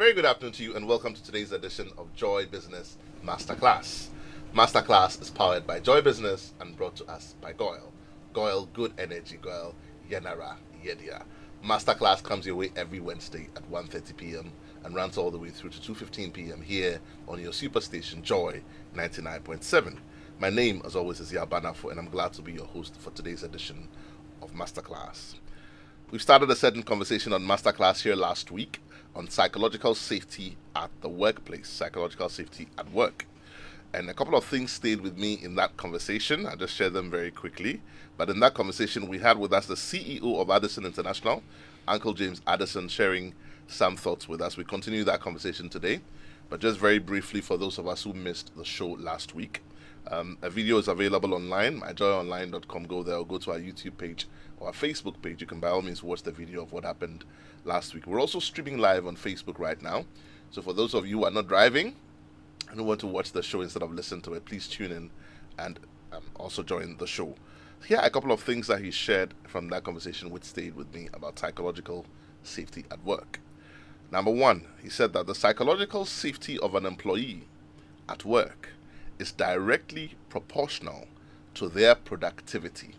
very good afternoon to you and welcome to today's edition of Joy Business Masterclass. Masterclass is powered by Joy Business and brought to us by Goyle. Goyle, good energy, Goyle, Yenara, Yedia. Masterclass comes your way every Wednesday at 1:30 p.m. and runs all the way through to 2:15 p.m. here on your superstation Joy 99.7. My name, as always, is Yabanafo, and I'm glad to be your host for today's edition of Masterclass. We started a certain conversation on Masterclass here last week on psychological safety at the workplace, psychological safety at work. And a couple of things stayed with me in that conversation. I'll just share them very quickly. But in that conversation, we had with us the CEO of Addison International, Uncle James Addison, sharing some thoughts with us. We continue that conversation today. But just very briefly, for those of us who missed the show last week, a video is available online, myjoyonline.com. Go there or go to our YouTube page or our Facebook page. You can by all means watch the video of what happened last week. We're also streaming live on Facebook right now. So for those of you who are not driving and who want to watch the show instead of listen to it, please tune in and also join the show. Here are a couple of things that he shared from that conversation which stayed with me about psychological safety at work. Number one, he said that the psychological safety of an employee at work is directly proportional to their productivity.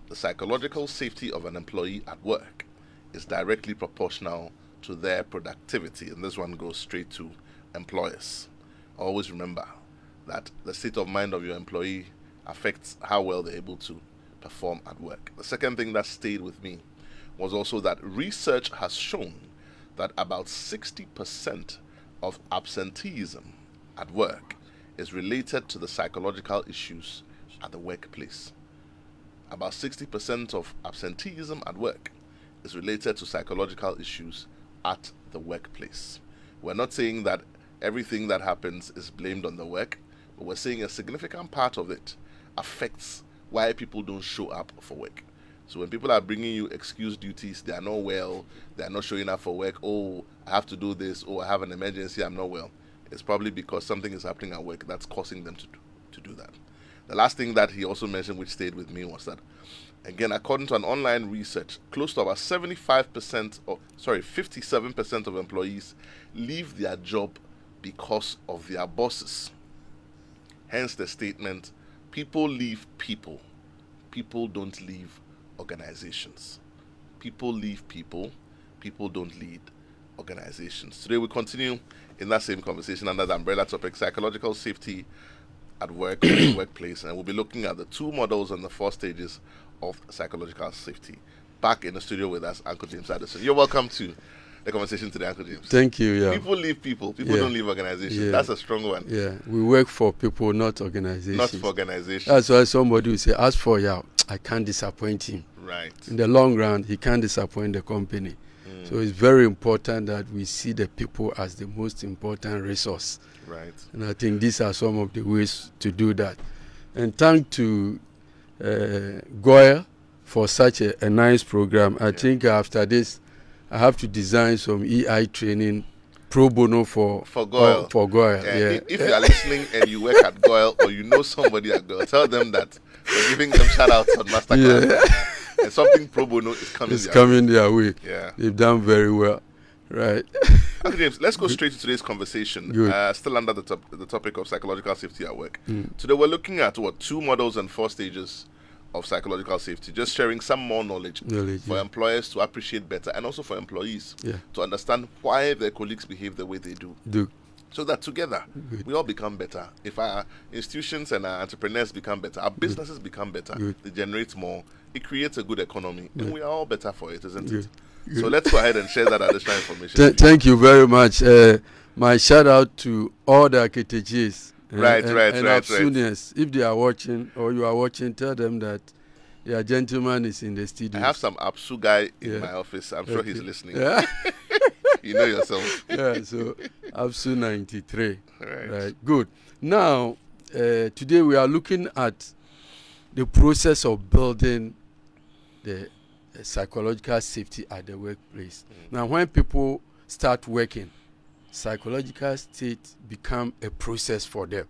The psychological safety of an employee at work is directly proportional to their productivity. And this one goes straight to employers. Always remember that the state of mind of your employee affects how well they're able to perform at work. The second thing that stayed with me was also that research has shown that about 60% of absenteeism at work is related to the psychological issues at the workplace. About 60% of absenteeism at work is related to psychological issues at the workplace. We're not saying that everything that happens is blamed on the work, but we're saying a significant part of it affects why people don't show up for work. So when people are bringing you excuse duties, they are not well, they are not showing up for work, oh, I have to do this, oh, I have an emergency, I'm not well. It's probably because something is happening at work that's causing them to do that. The last thing that he also mentioned, which stayed with me, was that, again, according to an online research, close to about 57% of employees leave their job because of their bosses. Hence the statement, people leave people. People don't leave organizations. People leave people. People don't lead organizations. Today we continue in that same conversation under the umbrella topic, psychological safety at work or the workplace, and we'll be looking at the 2 models and the 4 stages of psychological safety. Back in the studio with us, Uncle James Addison. You're welcome to the conversation today, Uncle James. Thank you. Yeah. People leave people. People don't leave organizations. Yeah. That's a strong one. Yeah. We work for people, not organizations. Not for organizations. That's why somebody will say, as for I can't disappoint him. Right. In the long run, he can't disappoint the company. So it's very important that we see the people as the most important resource. Right. And I think these are some of the ways to do that. And thanks to Goyle for such a nice program. I think after this, I have to design some EI training pro bono for Goyle. For Goyle. Yeah. If you are listening and you work at Goyle or you know somebody at Goyle, tell them that we're giving them shout outs on Masterclass. Yeah. And something pro bono is coming their way. Yeah. They've done very well. Right. Okay, James, let's go straight to today's conversation. Still under the topic of psychological safety at work. Today we're looking at 2 models and 4 stages of psychological safety, just sharing some more knowledge for employers to appreciate better, and also for employees to understand why their colleagues behave the way they do. So that together we all become better. If our institutions and our entrepreneurs become better, our businesses become better, they generate more, it creates a good economy, and we are all better for it, isn't it? So let's go ahead and share that additional information. Thank you very much. My shout out to all the KTGs. Right. Absunians, if they are watching or you are watching, tell them that your gentleman is in the studio. I have some Absu guy in my office. I'm sure he's listening. You know yourself. So Absu 93. Right. Good. Now, today we are looking at the process of building the psychological safety at the workplace. Now, when people start working, psychological state become a process for them.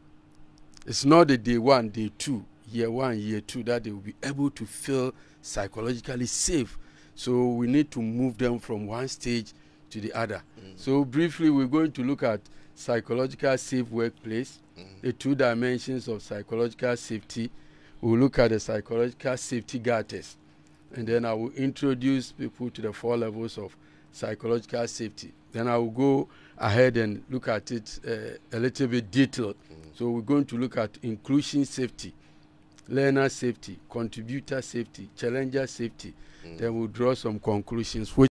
It's not the day 1, day 2, year 1, year 2 that they will be able to feel psychologically safe. So we need to move them from one stage to the other. So briefly, we're going to look at psychological safe workplace, the 2 dimensions of psychological safety. We'll look at the psychological safety garters, and then I will introduce people to the 4 levels of psychological safety. Then I will go ahead and look at it a little bit detailed. So we're going to look at inclusion safety, learner safety, contributor safety, challenger safety. Then we'll draw some conclusions, which